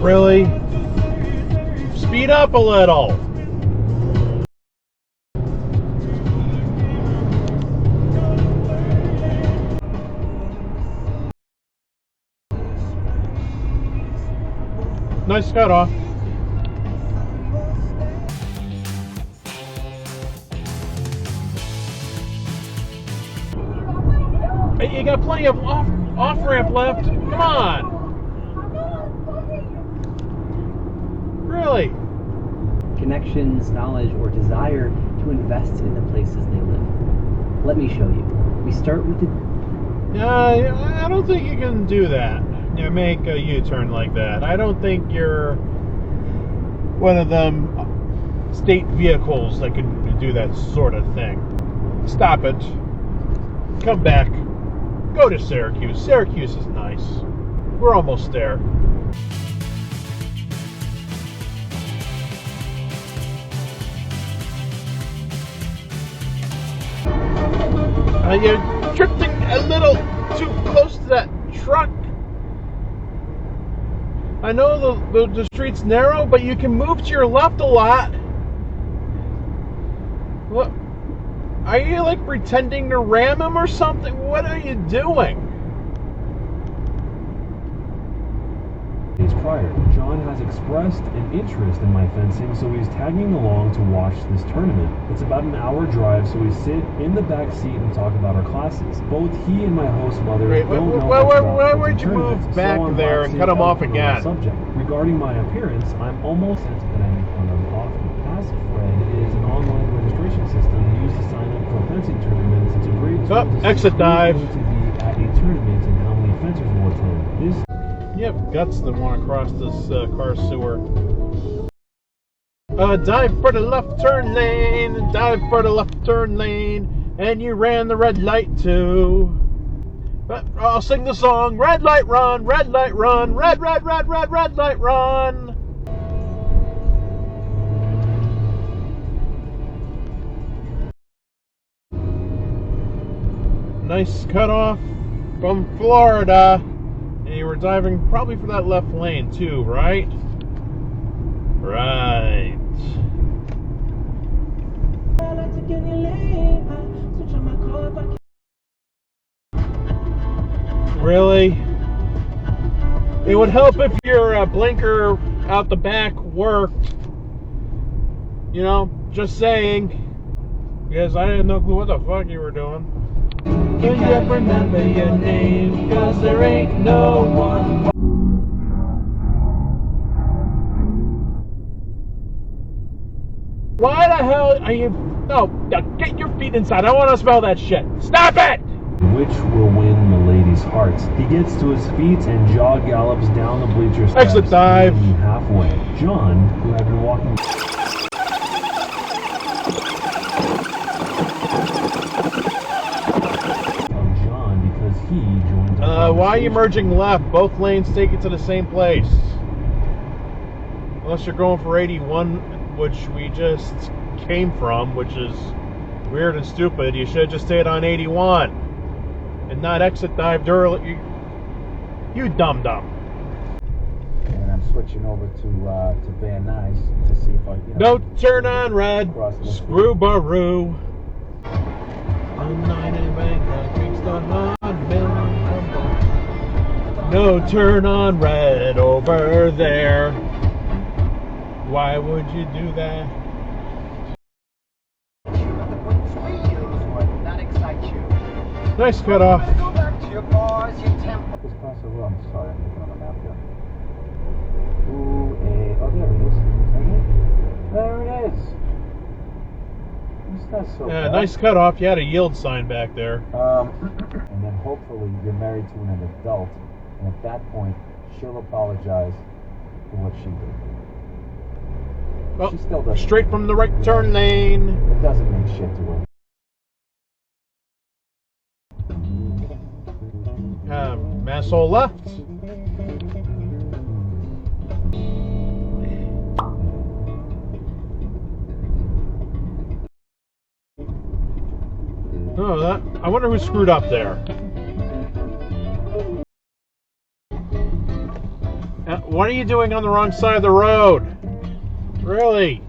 Really? Speed up a little. Nice cutoff. Hey, you got plenty of off-ramp left. Come on. Really? Connections, knowledge, or desire to invest in the places they live. Let me show you. We start with the... I don't think you can do that. You make a U-turn like that. I don't think you're one of them state vehicles that can do that sort of thing. Stop it. Come back. Go to Syracuse. Syracuse is nice. We're almost there. You're drifting a little too close to that truck. I know the street's narrow, but you can move to your left a lot. What? Are you like pretending to ram him or something? What are you doing? Days prior, John has expressed an interest in my fencing, so he's tagging along to watch this tournament. It's about an hour drive, so we sit in the back seat and talk about our classes. Both he and my host mother don't know much about where'd you move back there and cut him off again? Subject. Regarding my appearance, I'm almost sense that I make fun of often. AskFred is an online registration system used to sign up for fencing tournaments. It's a great tool to exit dive. To be at a tournament and how many fencers will attend. This You have guts that want to cross this car sewer. Dive for the left turn lane, dive for the left turn lane, and you ran the red light too. But I'll sing the song, red light run, red light run, red light run. Nice cutoff from Florida. And you were diving probably for that left lane too, right? Right. Really? It would help if your blinker out the back worked. You know, just saying. Because I didn't know what the fuck you were doing. You can't remember your name, cause there ain't no one. Why the hell are you... No, get your feet inside. I want to smell that shit. Stop it! Which will win the ladies' hearts. He gets to his feet and jog gallops down the bleacher steps. Exit dive. Halfway. John, who had been walking... Why are you merging left? Both lanes take you to the same place. Unless you're going for 81, which we just came from, which is weird and stupid. You should have just stayed on 81 and not exit dived early. You dum-dum. And I'm switching over to Van Nuys to see if I... No turn on red. Screw Baroo. No turn on red over there. Why would you do that? Nice cutoff. This class of I'm sorry, I'm looking on the map here. Ooh, oh, there it is. There it is. It's not so bad. Nice cutoff. You had a yield sign back there. And then hopefully you're married to an adult. And at that point, she'll apologize for what she did. Well, She still doesn't. straight from the right turn lane. It doesn't mean shit to her. Masshole left. Oh, I wonder who screwed up there. what are you doing on the wrong side of the road? Really?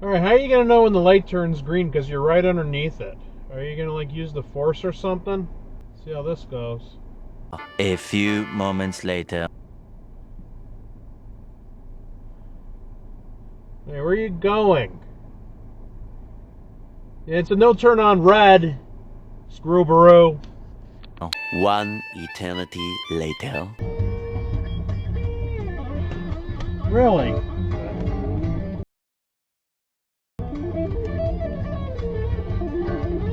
Alright, how are you going to know when the light turns green? Because you're right underneath it. Are you going to, like, use the force or something? See how this goes. A few moments later. Hey, where are you going? It's a no turn on red. Screwbaroo. One eternity later. Really?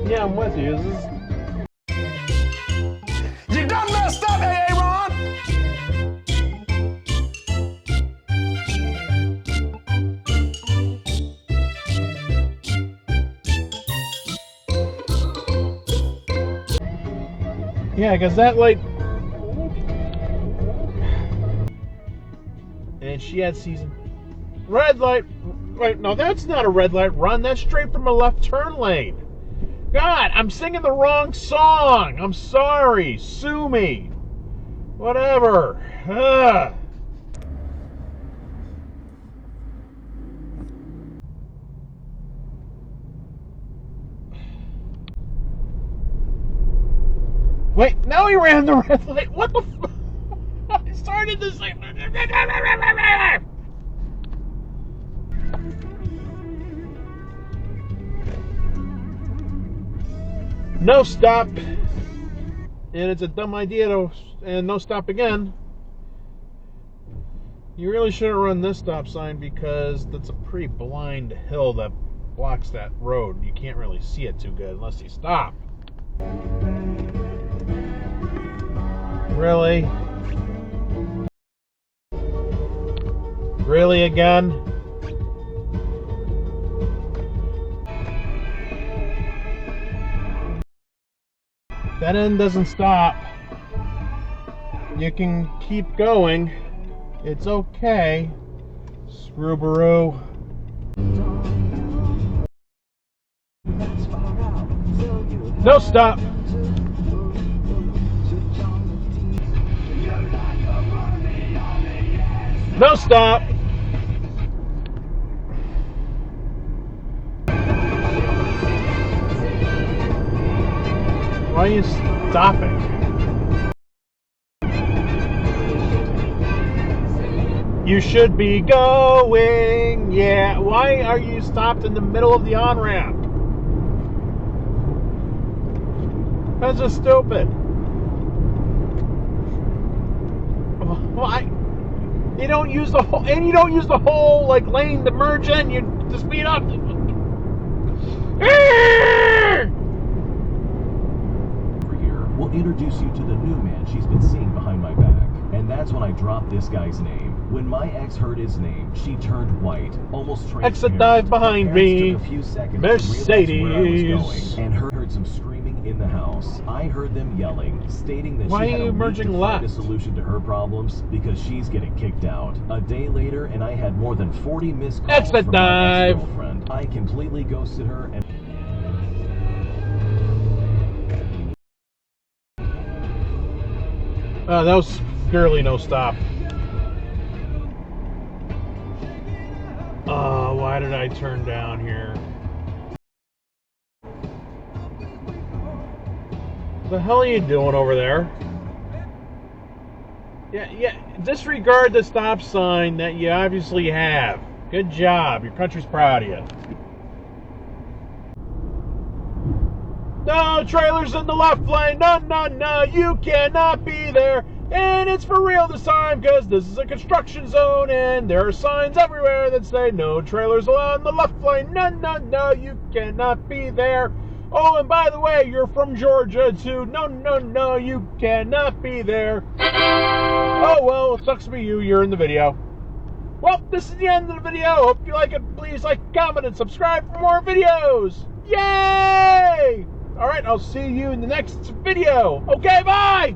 Yeah, I'm with you. You done messed up, Aaron! Yeah, because that light... And she had season... Red light... Wait, no, that's not a red light run. That's straight from a left turn lane. God, I'm singing the wrong song. I'm sorry. Sue me. Whatever. Ugh. Wait, now he ran the red light. What the f... I started this like... No stop. And it's a dumb idea to... And no stop again. You really shouldn't run this stop sign because that's a pretty blind hill that blocks that road. You can't really see it too good unless you stop. Really? Really again? That end doesn't stop. You can keep going. It's okay. Screwbaroo. No stop. No stop. Why are you stopping? You should be going. Yeah. Why are you stopped in the middle of the on-ramp? That's just stupid. Why? You don't use the whole, and you don't use the whole like lane to merge in. You to speed up. We'll introduce you to the new man she's been seeing behind my back. And that's when I dropped this guy's name. When my ex heard his name, she turned white, almost transparent. Exit dive behind me. Took a few seconds Mercedes. to realize where I was going, and heard some screaming in the house. I heard them yelling, stating that Why she had are you a week merging to left? find a solution to her problems because she's getting kicked out. A day later, and I had more than 40 missed calls Exit from dive. my ex-girlfriend. I completely ghosted her and... That was clearly no stop. Why did I turn down here? What the hell are you doing over there? Yeah, disregard the stop sign that you obviously have. Good job. Your country's proud of you. No, trailers in the left lane. No, you cannot be there. And it's for real this time because this is a construction zone and there are signs everywhere that say no trailers allowed in the left lane. No, you cannot be there. Oh, and by the way, you're from Georgia too. No, you cannot be there. Oh, well, it sucks to be you. You're in the video. Well, this is the end of the video. Hope you like it. Please like, comment, and subscribe for more videos. Yay! All right, I'll see you in the next video. Okay, bye!